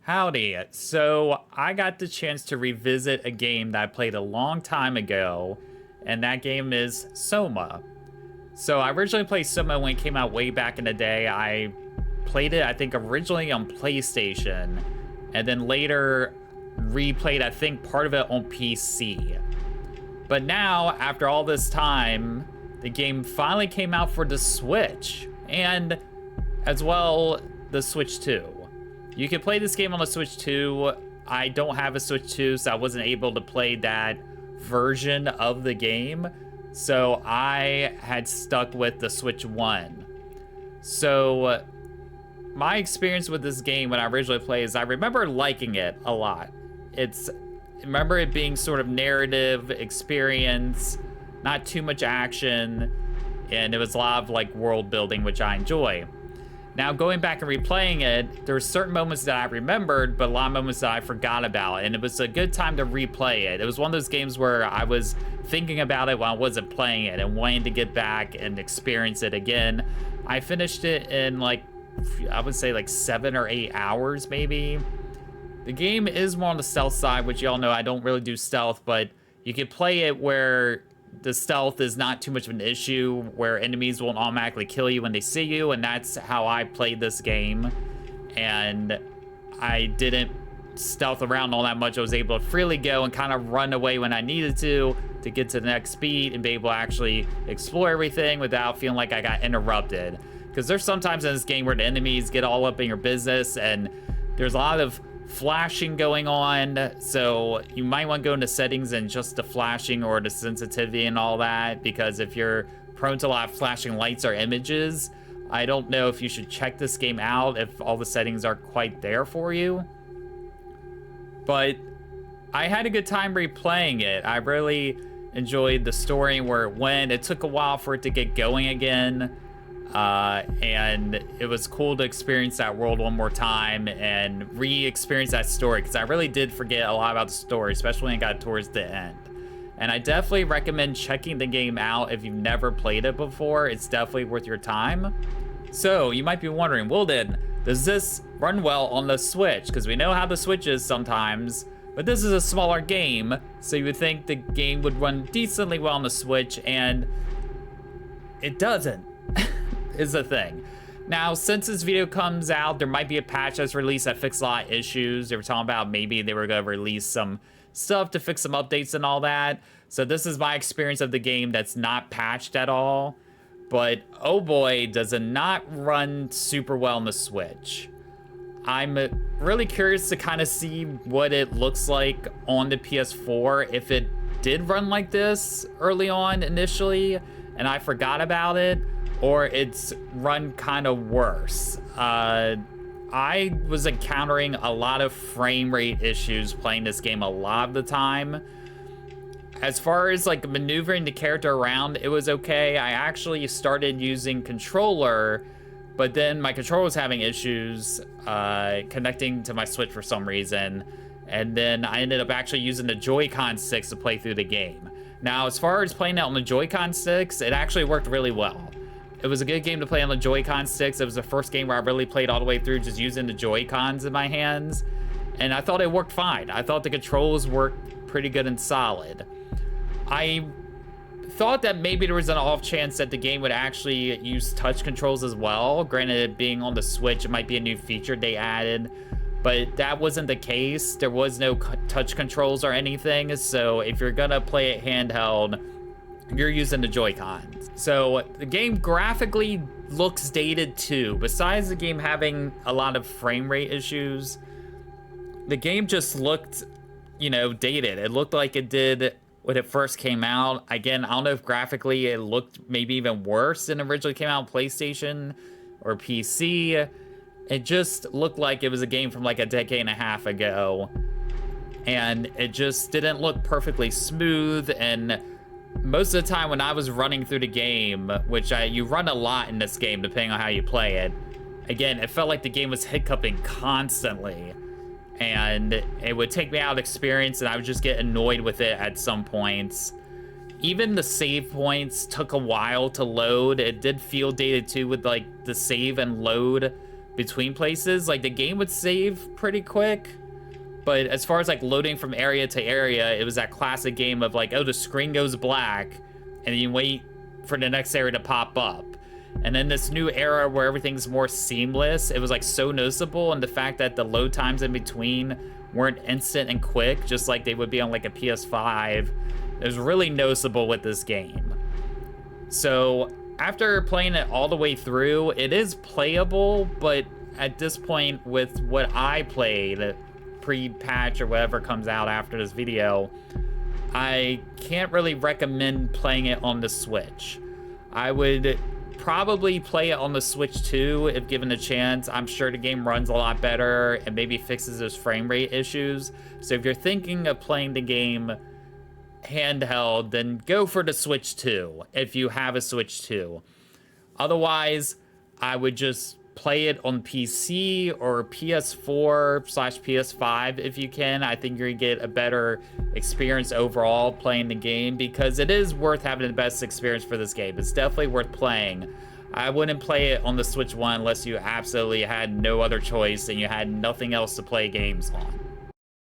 Howdy. So I got the chance to revisit a game that I played a long time ago, and that game is SOMA. So I originally played SOMA when it came out way back in the day. I played it, I think, originally on PlayStation, and then later replayed, I think, part of it on PC. But now, after all this time, the game finally came out for the Switch, and as well, the Switch 2. You can play this game on the Switch 2. I don't have a Switch 2, so I wasn't able to play that version of the game. So I had stuck with the Switch 1. So my experience with this game when I originally played is I remember liking it a lot. I remember it being sort of narrative experience, not too much action, and it was a lot of like world building, which I enjoy. Now, going back and replaying it, there were certain moments that I remembered, but a lot of moments that I forgot about, and it was a good time to replay it. It was one of those games where I was thinking about it while I wasn't playing it and wanting to get back and experience it again. I finished it in like, I would say like 7 or 8 hours maybe. The game is more on the stealth side, which y'all know I don't really do stealth, but you can play it where the stealth is not too much of an issue, where enemies won't automatically kill you when they see you, and that's how I played this game. And I didn't stealth around all that much. I was able to freely go and kind of run away when I needed to get to the next beat and be able to actually explore everything without feeling like I got interrupted. Because there's sometimes in this game where the enemies get all up in your business, and there's a lot of flashing going on, so you might want to go into settings and just the flashing or the sensitivity and all that, because if you're prone to a lot of flashing lights or images, I don't know if you should check this game out if all the settings are quite there for you. But I had a good time replaying it. I really enjoyed the story and where it went. It took a while for it to get going again. And it was cool to experience that world one more time and re-experience that story, because I really did forget a lot about the story, especially when it got towards the end. And I definitely recommend checking the game out if you've never played it before. It's definitely worth your time. So you might be wondering, Willden, does this run well on the Switch? Because we know how the Switch is sometimes, but this is a smaller game, so you would think the game would run decently well on the Switch, and it doesn't. Is the thing. Now, since this video comes out, there might be a patch that's released that fixes a lot of issues. They were talking about maybe they were going to release some stuff to fix some updates and all that. So this is my experience of the game that's not patched at all. But oh boy, does it not run super well on the Switch. I'm really curious to kind of see what it looks like on the PS4 if it did run like this early on initially and I forgot about it, or it's run kind of worse. I was encountering a lot of frame rate issues playing this game a lot of the time. As far as like maneuvering the character around, it was okay. I actually started using controller, but then my controller was having issues connecting to my Switch for some reason. And then I ended up actually using the Joy-Con sticks to play through the game. Now, as far as playing it on the Joy-Con sticks, it actually worked really well. It was a good game to play on the Joy-Con sticks. It was the first game where I really played all the way through just using the Joy-Cons in my hands. And I thought it worked fine. I thought the controls worked pretty good and solid. I thought that maybe there was an off chance that the game would actually use touch controls as well. Granted, it being on the Switch, it might be a new feature they added. But that wasn't the case. There was no touch controls or anything. So if you're gonna play it handheld, you're using the Joy-Cons. So the game graphically looks dated too. Besides the game having a lot of frame rate issues, the game just looked, you know, dated. It looked like it did when it first came out. Again, I don't know if graphically it looked maybe even worse than it originally came out on PlayStation or PC. It just looked like it was a game from like a decade and a half ago. And it just didn't look perfectly smooth, and most of the time when I was running through the game, which you run a lot in this game depending on how you play it, again, it felt like the game was hiccuping constantly, and it would take me out of experience, and I would just get annoyed with it at some points. Even the save points took a while to load. It did feel dated too with like the save and load between places. Like, the game would save pretty quick, but as far as like loading from area to area, it was that classic game of like, oh, the screen goes black and you wait for the next area to pop up. And then this new era where everything's more seamless, it was like so noticeable. And the fact that the load times in between weren't instant and quick, just like they would be on like a PS5, it was really noticeable with this game. So after playing it all the way through, it is playable, but at this point with what I played, pre-patch or whatever comes out after this video, I can't really recommend playing it on the Switch. I would probably play it on the Switch too if given a chance. I'm sure the game runs a lot better and maybe fixes those frame rate issues. So if you're thinking of playing the game handheld, then go for the Switch 2 if you have a Switch 2. Otherwise, I would just play it on PC or PS4/PS5 if you can. I think you're gonna get a better experience overall playing the game, because it is worth having the best experience for this game. It's definitely worth playing. I wouldn't play it on the Switch 1 unless you absolutely had no other choice and you had nothing else to play games on.